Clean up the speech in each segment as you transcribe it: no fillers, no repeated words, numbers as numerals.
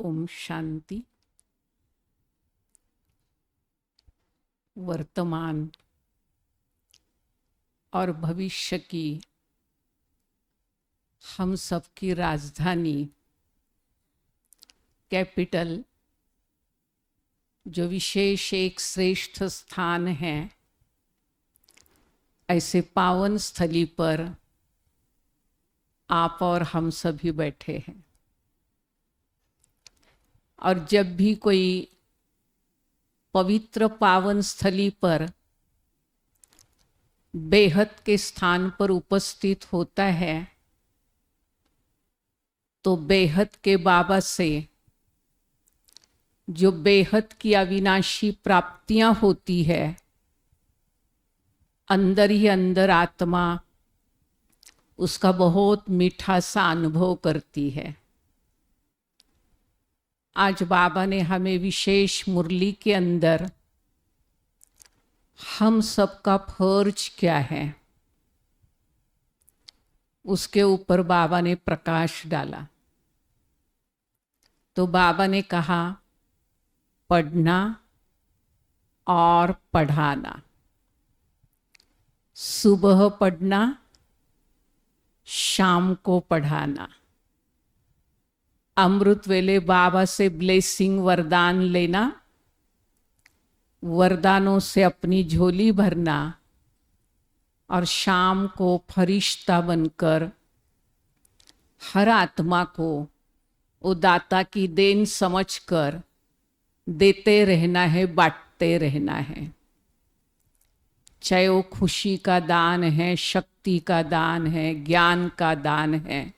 ओम शांति। वर्तमान और भविष्य की हम सबकी राजधानी कैपिटल, जो विशेष एक श्रेष्ठ स्थान है, ऐसे पावन स्थली पर आप और हम सभी बैठे हैं। और जब भी कोई पवित्र पावन स्थली पर बेहद के स्थान पर उपस्थित होता है, तो बेहद के बाबा से जो बेहद की अविनाशी प्राप्तियां होती है, अंदर ही अंदर आत्मा उसका बहुत मीठा सा अनुभव करती है। आज बाबा ने हमें विशेष मुरली के अंदर हम सबका फर्ज क्या है, उसके ऊपर बाबा ने प्रकाश डाला। तो बाबा ने कहा, पढ़ना और पढ़ाना। सुबह पढ़ना, शाम को पढ़ाना। अमृत वेले बाबा से ब्लेसिंग वरदान लेना, वरदानों से अपनी झोली भरना, और शाम को फरिश्ता बनकर हर आत्मा को वो दाता की देन समझकर देते रहना है, बांटते रहना है। चाहे वो खुशी का दान है, शक्ति का दान है, ज्ञान का दान है।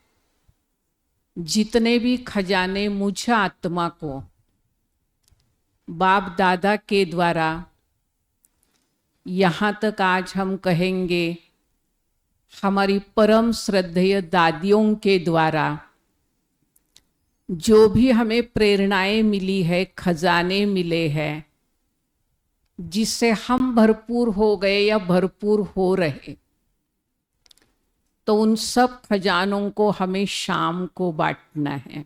जितने भी खजाने मुझ आत्मा को बाप दादा के द्वारा, यहाँ तक आज हम कहेंगे हमारी परम श्रद्धेय दादियों के द्वारा जो भी हमें प्रेरणाएं मिली है, खजाने मिले हैं, जिससे हम भरपूर हो गए या भरपूर हो रहे, तो उन सब खजानों को हमें शाम को बांटना है।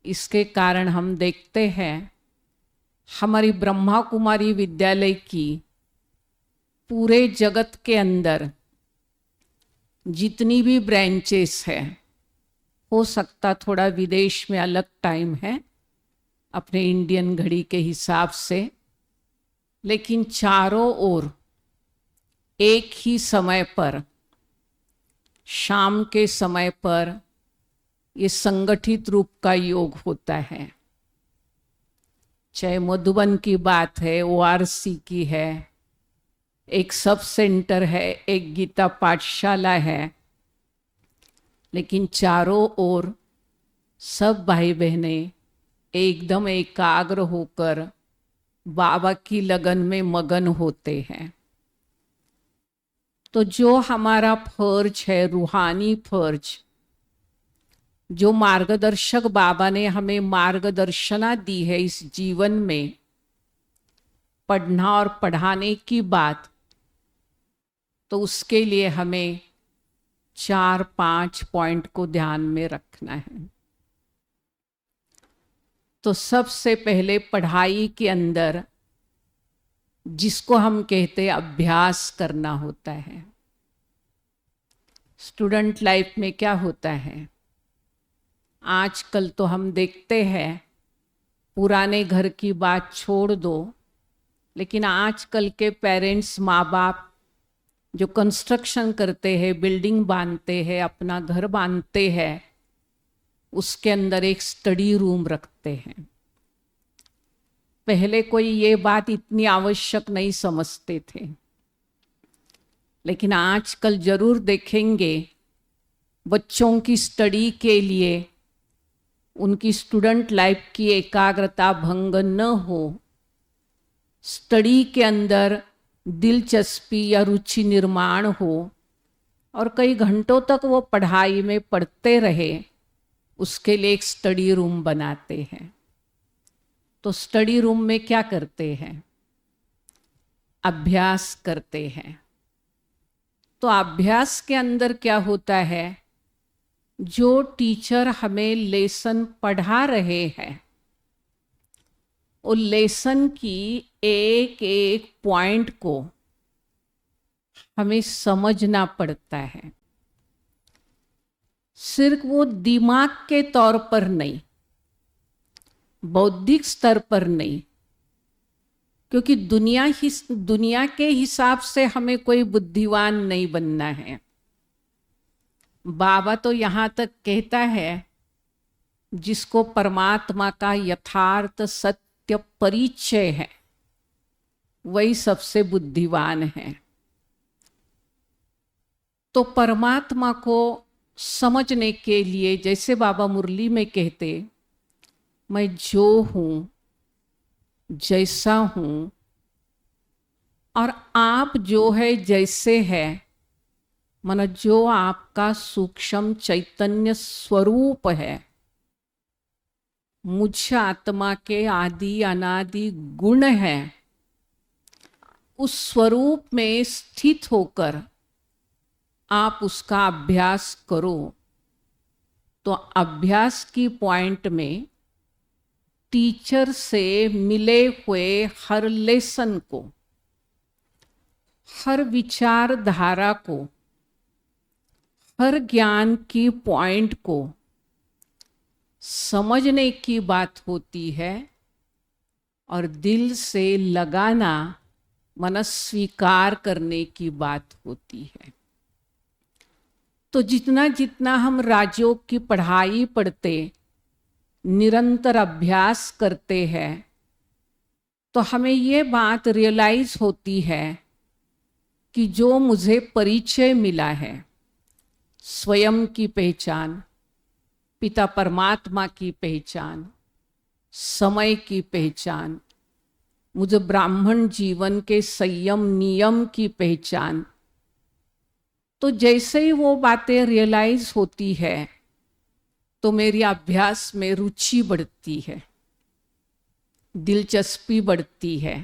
इसके कारण हम देखते हैं हमारी ब्रह्मा कुमारी विद्यालय की पूरे जगत के अंदर जितनी भी ब्रांचेस है, हो सकता थोड़ा विदेश में अलग टाइम है अपने इंडियन घड़ी के हिसाब से, लेकिन चारों ओर एक ही समय पर, शाम के समय पर ये संगठित रूप का योग होता है। चाहे मधुबन की बात है, ओआरसी की है, एक सब सेंटर है, एक गीता पाठशाला है, लेकिन चारों ओर सब भाई बहनें एकदम एकाग्र होकर बाबा की लगन में मगन होते हैं। तो जो हमारा फर्ज है, रूहानी फर्ज, जो मार्गदर्शक बाबा ने हमें मार्गदर्शना दी है इस जीवन में, पढ़ना और पढ़ाने की बात, तो उसके लिए हमें 4-5 पॉइंट को ध्यान में रखना है। तो सबसे पहले पढ़ाई के अंदर जिसको हम कहते हैं अभ्यास करना होता है। स्टूडेंट लाइफ में क्या होता है, आजकल तो हम देखते हैं, पुराने घर की बात छोड़ दो, लेकिन आजकल के पेरेंट्स, माँ बाप जो कंस्ट्रक्शन करते हैं, बिल्डिंग बांधते हैं, अपना घर बांधते हैं, उसके अंदर एक स्टडी रूम रखते हैं। पहले कोई ये बात इतनी आवश्यक नहीं समझते थे, लेकिन आजकल जरूर देखेंगे बच्चों की स्टडी के लिए, उनकी स्टूडेंट लाइफ की एकाग्रता भंग न हो, स्टडी के अंदर दिलचस्पी या रुचि निर्माण हो, और कई घंटों तक वो पढ़ाई में पढ़ते रहे, उसके लिए एक स्टडी रूम बनाते हैं। तो स्टडी रूम में क्या करते हैं, अभ्यास करते हैं। तो अभ्यास के अंदर क्या होता है, जो टीचर हमें लेसन पढ़ा रहे हैं, वो लेसन की एक एक पॉइंट को हमें समझना पड़ता है। सिर्फ वो दिमाग के तौर पर नहीं, बौद्धिक स्तर पर नहीं, क्योंकि दुनिया के हिसाब से हमें कोई बुद्धिवान नहीं बनना है। बाबा तो यहाँ तक कहता है, जिसको परमात्मा का यथार्थ सत्य परिचय है, वही सबसे बुद्धिवान है। तो परमात्मा को समझने के लिए, जैसे बाबा मुरली में कहते, मैं जो हूँ, जैसा हूँ, और आप जो है जैसे है, मन जो आपका सूक्ष्म चैतन्य स्वरूप है, मुझ आत्मा के आदि अनादि गुण है, उस स्वरूप में स्थित होकर आप उसका अभ्यास करो। तो अभ्यास की पॉइंट में टीचर से मिले हुए हर लेसन को, हर विचारधारा को, हर ज्ञान की पॉइंट को समझने की बात होती है, और दिल से लगाना, मन स्वीकार करने की बात होती है। तो जितना जितना हम राजयोग की पढ़ाई पढ़ते, निरंतर अभ्यास करते हैं, तो हमें ये बात रियलाइज होती है कि जो मुझे परिचय मिला है, स्वयं की पहचान, पिता परमात्मा की पहचान, समय की पहचान, मुझे ब्राह्मण जीवन के संयम नियम की पहचान, तो जैसे ही वो बातें रियलाइज होती है, तो मेरी अभ्यास में रुचि बढ़ती है, दिलचस्पी बढ़ती है,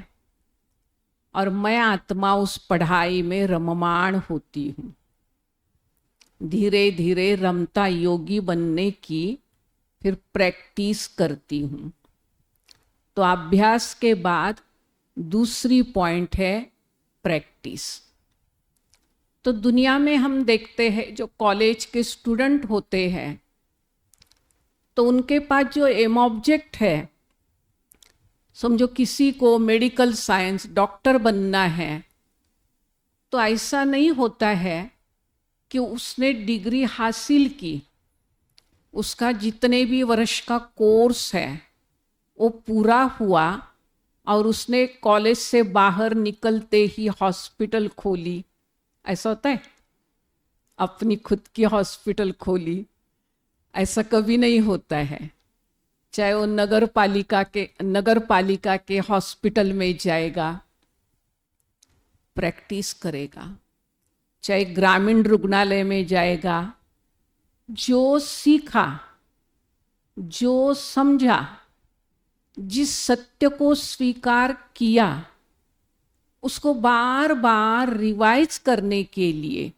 और मैं आत्मा उस पढ़ाई में रममाण होती हूँ। धीरे धीरे रमता योगी बनने की फिर प्रैक्टिस करती हूँ। तो अभ्यास के बाद दूसरी पॉइंट है प्रैक्टिस। तो दुनिया में हम देखते हैं, जो कॉलेज के स्टूडेंट होते हैं, तो उनके पास जो एम ऑब्जेक्ट है, समझो किसी को मेडिकल साइंस डॉक्टर बनना है, तो ऐसा नहीं होता है कि उसने डिग्री हासिल की, उसका जितने भी वर्ष का कोर्स है वो पूरा हुआ, और उसने कॉलेज से बाहर निकलते ही हॉस्पिटल खोली, ऐसा होता है? अपनी खुद की हॉस्पिटल खोली, ऐसा कभी नहीं होता है। चाहे वो नगर पालिका के हॉस्पिटल में जाएगा, प्रैक्टिस करेगा, चाहे ग्रामीण रुग्णालय में जाएगा, जो सीखा, जो समझा, जिस सत्य को स्वीकार किया, उसको बार बार रिवाइज करने के लिए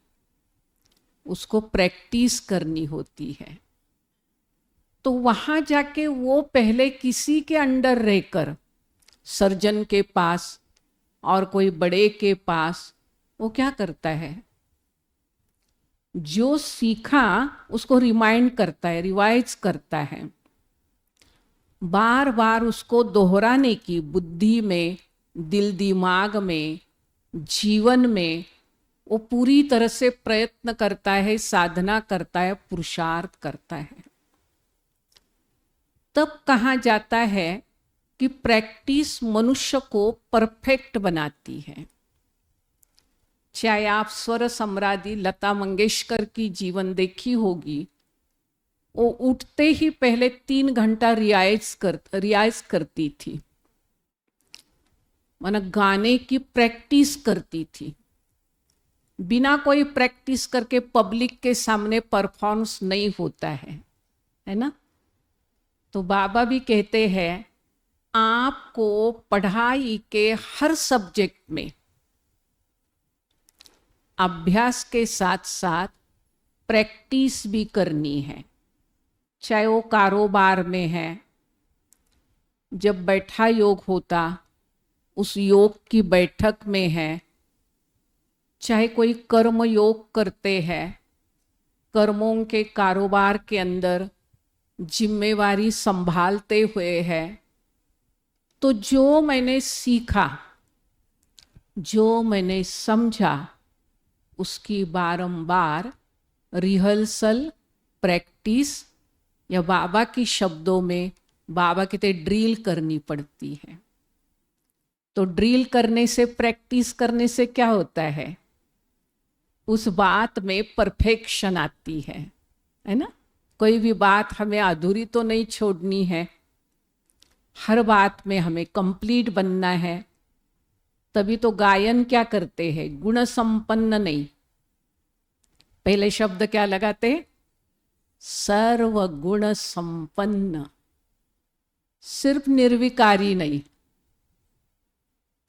उसको प्रैक्टिस करनी होती है। तो वहाँ जाके वो पहले किसी के अंडर रहकर, सर्जन के पास और कोई बड़े के पास, वो क्या करता है, जो सीखा उसको रिमाइंड करता है, रिवाइज करता है, बार बार उसको दोहराने की, बुद्धि में, दिल दिमाग में, जीवन में वो पूरी तरह से प्रयत्न करता है, साधना करता है, पुरुषार्थ करता है। तब कहा जाता है कि प्रैक्टिस मनुष्य को परफेक्ट बनाती है। चाहे आप स्वर सम्राज्ञी लता मंगेशकर की जीवन देखी होगी, वो उठते ही पहले 3 घंटा रियाज करती थी, माना गाने की प्रैक्टिस करती थी। बिना कोई प्रैक्टिस करके पब्लिक के सामने परफॉर्मेंस नहीं होता है ना? तो बाबा भी कहते हैं, आपको पढ़ाई के हर सब्जेक्ट में अभ्यास के साथ साथ प्रैक्टिस भी करनी है, चाहे वो कारोबार में है, जब बैठा योग होता उस योग की बैठक में है, चाहे कोई कर्म योग करते हैं, कर्मों के कारोबार के अंदर जिम्मेवारी संभालते हुए है, तो जो मैंने सीखा, जो मैंने समझा, उसकी बारंबार रिहर्सल, प्रैक्टिस, या बाबा की शब्दों में बाबा कहते ड्रिल करनी पड़ती है। तो ड्रिल करने से, प्रैक्टिस करने से क्या होता है, उस बात में परफेक्शन आती है ना। कोई भी बात हमें अधूरी तो नहीं छोड़नी है, हर बात में हमें कंप्लीट बनना है। तभी तो गायन क्या करते हैं, गुण संपन्न नहीं, पहले शब्द क्या लगाते हैं, सर्व गुण संपन्न। सिर्फ निर्विकारी नहीं,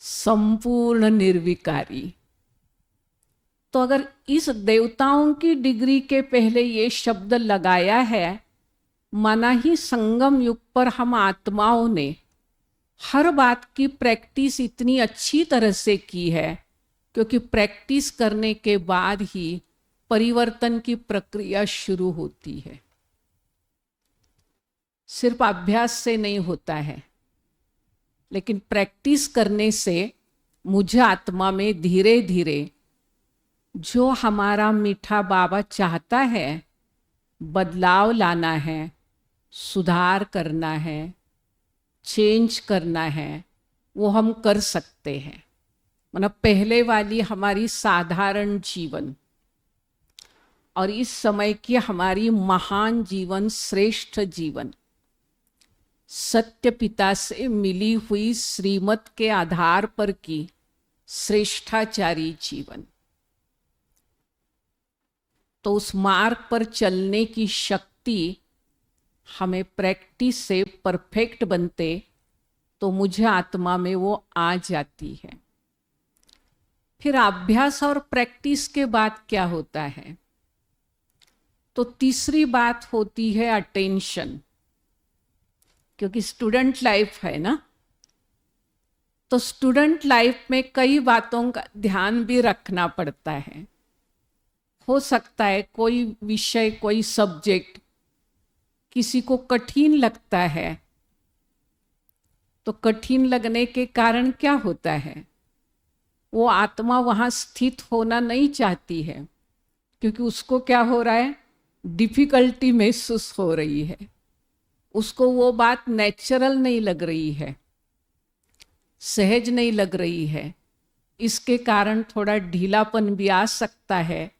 संपूर्ण निर्विकारी। तो अगर इस देवताओं की डिग्री के पहले ये शब्द लगाया है, माना ही संगम युग पर हम आत्माओं ने हर बात की प्रैक्टिस इतनी अच्छी तरह से की है, क्योंकि प्रैक्टिस करने के बाद ही परिवर्तन की प्रक्रिया शुरू होती है। सिर्फ अभ्यास से नहीं होता है, लेकिन प्रैक्टिस करने से मुझे आत्मा में धीरे धीरे जो हमारा मीठा बाबा चाहता है, बदलाव लाना है, सुधार करना है, चेंज करना है, वो हम कर सकते हैं। मतलब पहले वाली हमारी साधारण जीवन और इस समय की हमारी महान जीवन, श्रेष्ठ जीवन, सत्य पिता से मिली हुई श्रीमत के आधार पर की श्रेष्ठाचारी जीवन, तो उस मार्ग पर चलने की शक्ति हमें प्रैक्टिस से परफेक्ट बनते तो मुझे आत्मा में वो आ जाती है। फिर अभ्यास और प्रैक्टिस के बाद क्या होता है, तो तीसरी बात होती है अटेंशन। क्योंकि स्टूडेंट लाइफ है ना, तो स्टूडेंट लाइफ में कई बातों का ध्यान भी रखना पड़ता है। हो सकता है कोई विषय, कोई सब्जेक्ट किसी को कठिन लगता है, तो कठिन लगने के कारण क्या होता है, वो आत्मा वहाँ स्थित होना नहीं चाहती है, क्योंकि उसको क्या हो रहा है, डिफिकल्टी महसूस हो रही है, उसको वो बात नेचुरल नहीं लग रही है, सहज नहीं लग रही है। इसके कारण थोड़ा ढीलापन भी आ सकता है,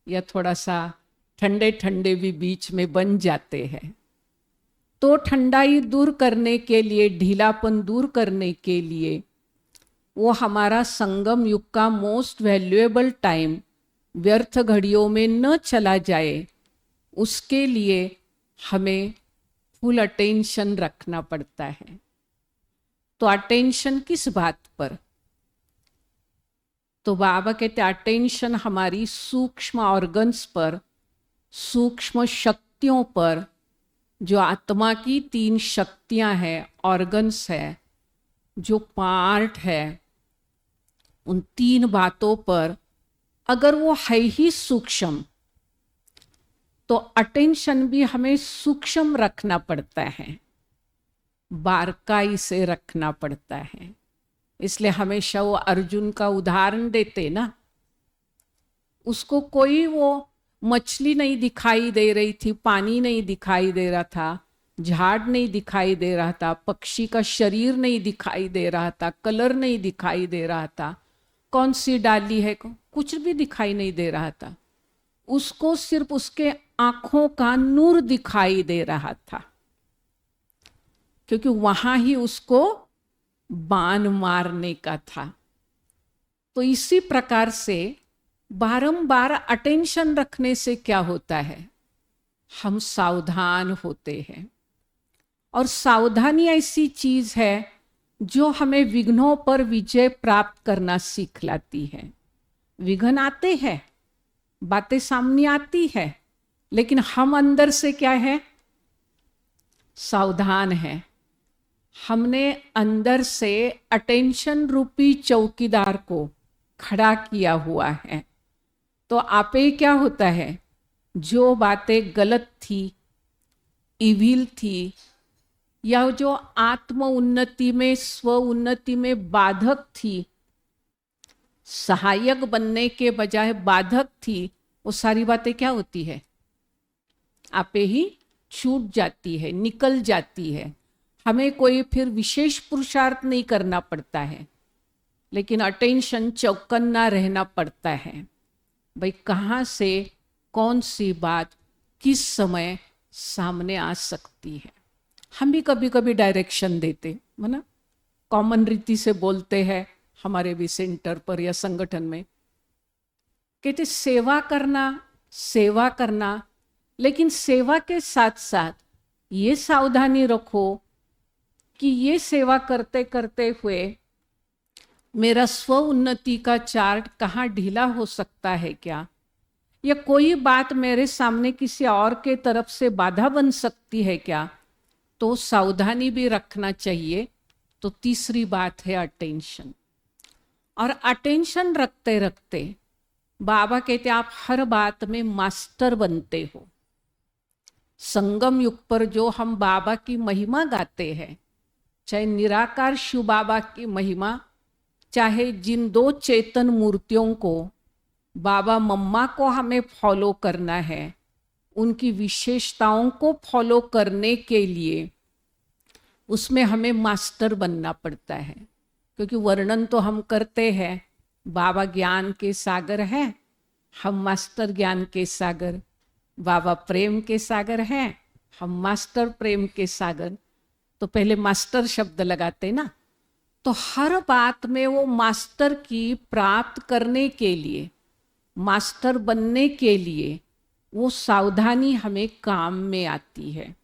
या थोड़ा सा ठंडे ठंडे भी बीच में बन जाते हैं। तो ठंडाई दूर करने के लिए, ढीलापन दूर करने के लिए, वो हमारा संगम युग का मोस्ट वैल्यूएबल टाइम व्यर्थ घड़ियों में न चला जाए, उसके लिए हमें फुल अटेंशन रखना पड़ता है। तो अटेंशन किस बात पर, तो बाबा कहते अटेंशन हमारी सूक्ष्म ऑर्गन्स पर, सूक्ष्म शक्तियों पर, जो आत्मा की 3 शक्तियां हैं, ऑर्गन्स है, जो पार्ट है, उन 3 बातों पर अगर वो है ही सूक्ष्म, तो अटेंशन भी हमें सूक्ष्म रखना पड़ता है, बारकाई से रखना पड़ता है। इसलिए हमेशा वो अर्जुन का उदाहरण देते ना, उसको कोई वो मछली नहीं दिखाई दे रही थी, पानी नहीं दिखाई दे रहा था, झाड़ नहीं दिखाई दे रहा था, पक्षी का शरीर नहीं दिखाई दे रहा था, कलर नहीं दिखाई दे रहा था, कौन सी डाली है, कुछ भी दिखाई नहीं दे रहा था। उसको सिर्फ उसके आंखों का नूर दिखाई दे रहा था, क्योंकि वहां ही उसको बाण मारने का था। तो इसी प्रकार से बारंबार अटेंशन रखने से क्या होता है, हम सावधान होते हैं। और सावधानी ऐसी चीज है जो हमें विघ्नों पर विजय प्राप्त करना सिखलाती है। विघ्न आते हैं, बातें सामने आती है, लेकिन हम अंदर से क्या है? सावधान है। हमने अंदर से अटेंशन रूपी चौकीदार को खड़ा किया हुआ है। तो आपे क्या होता है, जो बातें गलत थी, इविल थी, या जो आत्म उन्नति में, स्व उन्नति में बाधक थी, सहायक बनने के बजाय बाधक थी, वो सारी बातें क्या होती है? आपे ही छूट जाती है, निकल जाती है। हमें कोई फिर विशेष पुरुषार्थ नहीं करना पड़ता है, लेकिन अटेंशन चौकन्ना रहना पड़ता है। भाई कहाँ से कौन सी बात किस समय सामने आ सकती है। हम भी कभी कभी डायरेक्शन देते है ना, कॉमन रीति से बोलते हैं हमारे भी सेंटर पर या संगठन में, कहते सेवा करना, सेवा करना, लेकिन सेवा के साथ साथ ये सावधानी रखो कि ये सेवा करते करते हुए मेरा स्व उन्नति का चार्ट कहाँ ढीला हो सकता है क्या, या कोई बात मेरे सामने किसी और के तरफ से बाधा बन सकती है क्या, तो सावधानी भी रखना चाहिए। तो तीसरी बात है अटेंशन। और अटेंशन रखते रखते बाबा कहते आप हर बात में मास्टर बनते हो। संगम युग पर जो हम बाबा की महिमा गाते हैं, चाहे निराकार शिव बाबा की महिमा, चाहे जिन दो चेतन मूर्तियों को बाबा मम्मा को हमें फॉलो करना है, उनकी विशेषताओं को फॉलो करने के लिए उसमें हमें मास्टर बनना पड़ता है। क्योंकि वर्णन तो हम करते हैं, बाबा ज्ञान के सागर हैं, हम मास्टर ज्ञान के सागर, बाबा प्रेम के सागर हैं, हम मास्टर प्रेम के सागर। तो पहले मास्टर शब्द लगाते ना, तो हर बात में वो मास्टर की प्राप्त करने के लिए, मास्टर बनने के लिए वो सावधानी हमें काम में आती है।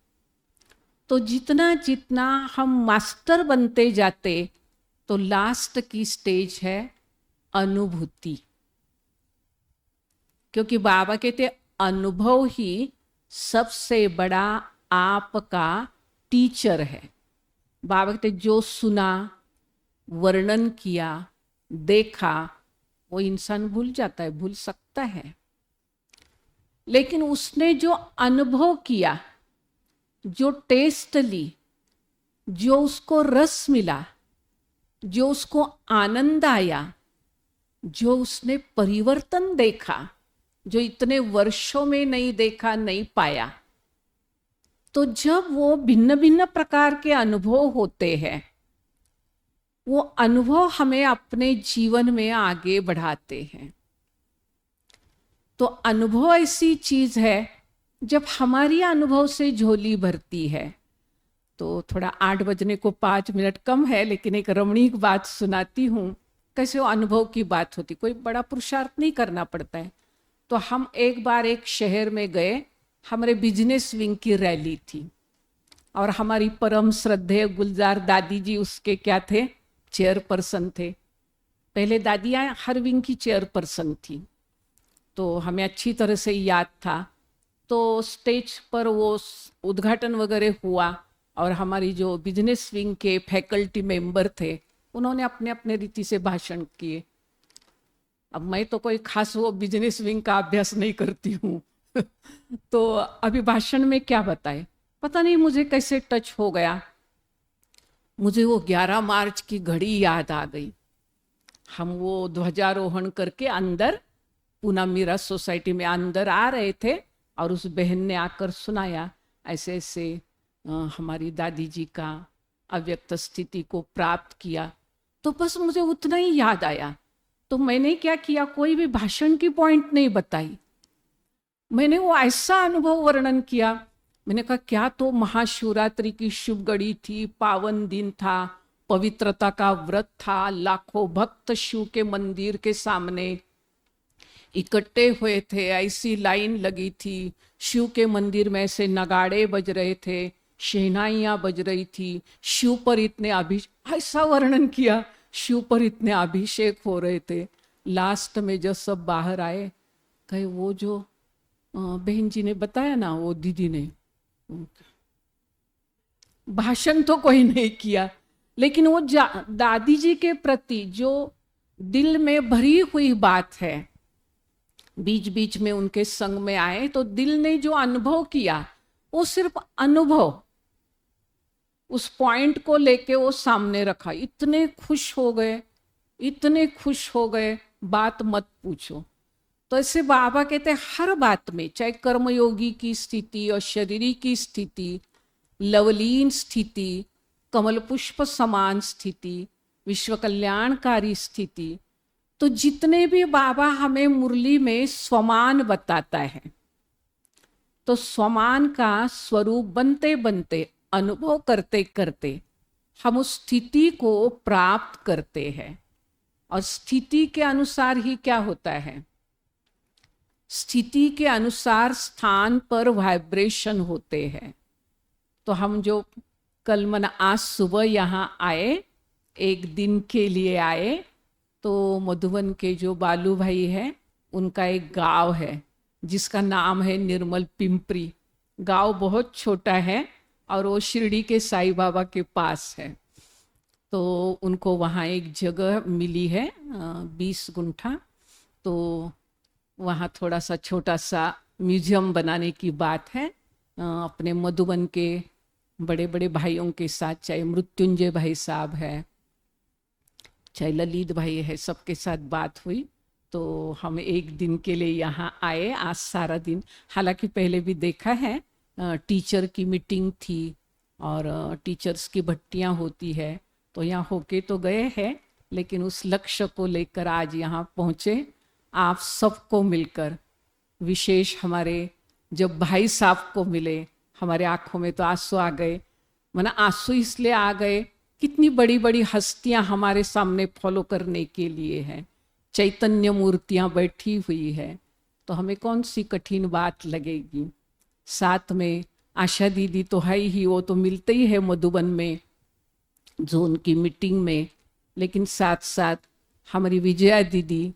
तो जितना जितना हम मास्टर बनते जाते, तो लास्ट की स्टेज है अनुभूति। क्योंकि बाबा कहते अनुभव ही सबसे बड़ा आपका टीचर है। बाबा कहते जो सुना, वर्णन किया, देखा, वो इंसान भूल जाता है, भूल सकता है, लेकिन उसने जो अनुभव किया, जो टेस्ट ली, जो उसको रस मिला, जो उसको आनंद आया, जो उसने परिवर्तन देखा, जो इतने वर्षों में नहीं देखा, नहीं पाया, तो जब वो भिन्न भिन्न प्रकार के अनुभव होते हैं, वो अनुभव हमें अपने जीवन में आगे बढ़ाते हैं। तो अनुभव ऐसी चीज है, जब हमारी अनुभव से झोली भरती है। तो थोड़ा 8 बजने को 5 मिनट कम है, लेकिन एक रमणीक बात सुनाती हूँ। कैसे वो अनुभव की बात होती, कोई बड़ा पुरुषार्थ नहीं करना पड़ता है। तो हम एक बार एक शहर में गए, हमारे बिजनेस विंग की रैली थी, और हमारी परम श्रद्धेय गुलजार दादी जी उसके क्या थे, चेयरपर्सन थे। पहले दादी हर विंग की चेयरपर्सन थी, तो हमें अच्छी तरह से याद था। तो स्टेज पर वो उद्घाटन वगैरह हुआ, और हमारी जो बिजनेस विंग के फैकल्टी मेंबर थे, उन्होंने अपने अपने रीति से भाषण किए। अब मैं तो कोई खास वो बिजनेस विंग का अभ्यास नहीं करती हूँ तो अभी भाषण में क्या बताए, पता नहीं मुझे कैसे टच हो गया। मुझे वो 11 मार्च की घड़ी याद आ गई। हम वो ध्वजारोहण करके अंदर पूना मीरा सोसाइटी में अंदर आ रहे थे, और उस बहन ने आकर सुनाया ऐसे ऐसे हमारी दादी जी का अव्यक्त स्थिति को प्राप्त किया। तो बस मुझे उतना ही याद आया। तो मैंने क्या किया, कोई भी भाषण की पॉइंट नहीं बताई, मैंने वो ऐसा अनुभव वर्णन किया। मैंने कहा क्या तो महाशिवरात्रि की शुभ घड़ी थी, पावन दिन था, पवित्रता का व्रत था, लाखों भक्त शिव के मंदिर के सामने इकट्ठे हुए थे, ऐसी लाइन लगी थी, शिव के मंदिर में ऐसे नगाड़े बज रहे थे, शहनाइयाँ बज रही थी, शिव पर इतने ऐसा वर्णन किया, शिव पर इतने अभिषेक हो रहे थे। लास्ट में जब सब बाहर आए, कहे वो जो बहन जी ने बताया ना, वो दीदी ने भाषण तो कोई नहीं किया, लेकिन वो दादी जी के प्रति जो दिल में भरी हुई बात है, बीच बीच में उनके संग में आए तो दिल ने जो अनुभव किया, वो सिर्फ अनुभव, उस पॉइंट को लेके वो सामने रखा। इतने खुश हो गए, इतने खुश हो गए, बात मत पूछो। तो ऐसे बाबा कहते हैं हर बात में, चाहे कर्मयोगी की स्थिति और शरीरी की स्थिति, लवलीन स्थिति, कमल पुष्प समान स्थिति, विश्व कल्याणकारी स्थिति, तो जितने भी बाबा हमें मुरली में स्वमान बताता है, तो स्वमान का स्वरूप बनते बनते, अनुभव करते करते हम उस स्थिति को प्राप्त करते हैं। और स्थिति के अनुसार ही क्या होता है, स्थिति के अनुसार स्थान पर वाइब्रेशन होते हैं। तो हम जो कल मन आज सुबह यहाँ आए, एक दिन के लिए आए, तो मधुबन के जो बालू भाई है, उनका एक गांव है जिसका नाम है निर्मल पिंपरी। गांव बहुत छोटा है और वो शिरडी के साईं बाबा के पास है। तो उनको वहाँ एक जगह मिली है 20 गुंठा, तो वहाँ थोड़ा सा छोटा सा म्यूजियम बनाने की बात है। अपने मधुबन के बड़े बड़े भाइयों के साथ, चाहे मृत्युंजय भाई साहब है, चाहे ललित भाई है, सबके साथ बात हुई। तो हम एक दिन के लिए यहाँ आए, आज सारा दिन, हालांकि पहले भी देखा है, टीचर की मीटिंग थी और टीचर्स की भट्टियाँ होती है, तो यहाँ होके तो गए हैं, लेकिन उस लक्ष्य को लेकर आज यहाँ पहुँचे, आप सबको मिलकर। विशेष हमारे जब भाई साहब को मिले, हमारे आंखों में तो आंसू आ गए। माना आंसू इसलिए आ गए, कितनी बड़ी बड़ी हस्तियां हमारे सामने फॉलो करने के लिए हैं, चैतन्य मूर्तियां बैठी हुई है, तो हमें कौन सी कठिन बात लगेगी। साथ में आशा दीदी तो है ही, वो तो मिलते ही है मधुबन में जो उनकी मीटिंग में, लेकिन साथ साथ हमारी विजया दीदी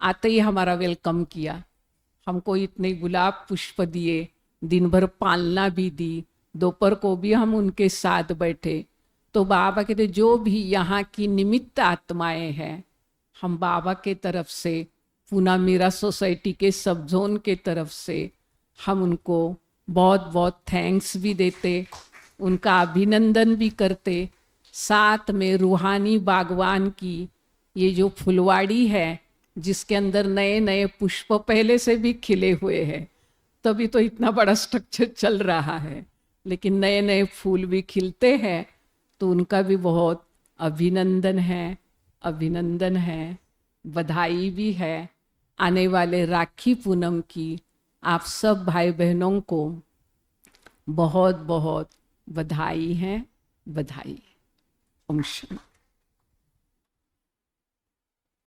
आते ही हमारा वेलकम किया, हमको इतने गुलाब पुष्प दिए, दिन भर पालना भी दी, दोपहर को भी हम उनके साथ बैठे। तो बाबा कहते जो भी यहाँ की निमित्त आत्माएं हैं, हम बाबा के तरफ से, पूना मीरा सोसाइटी के सब जोन के तरफ से हम उनको बहुत बहुत थैंक्स भी देते, उनका अभिनंदन भी करते। साथ में रूहानी बागवान की ये जो फुलवाड़ी है, जिसके अंदर नए नए पुष्प पहले से भी खिले हुए हैं, तभी तो इतना बड़ा स्ट्रक्चर चल रहा है, लेकिन नए नए फूल भी खिलते हैं, तो उनका भी बहुत अभिनंदन है, अभिनंदन है, बधाई भी है। आने वाले राखी पूनम की आप सब भाई बहनों को बहुत बहुत बधाई है, बधाई। ओम शांति।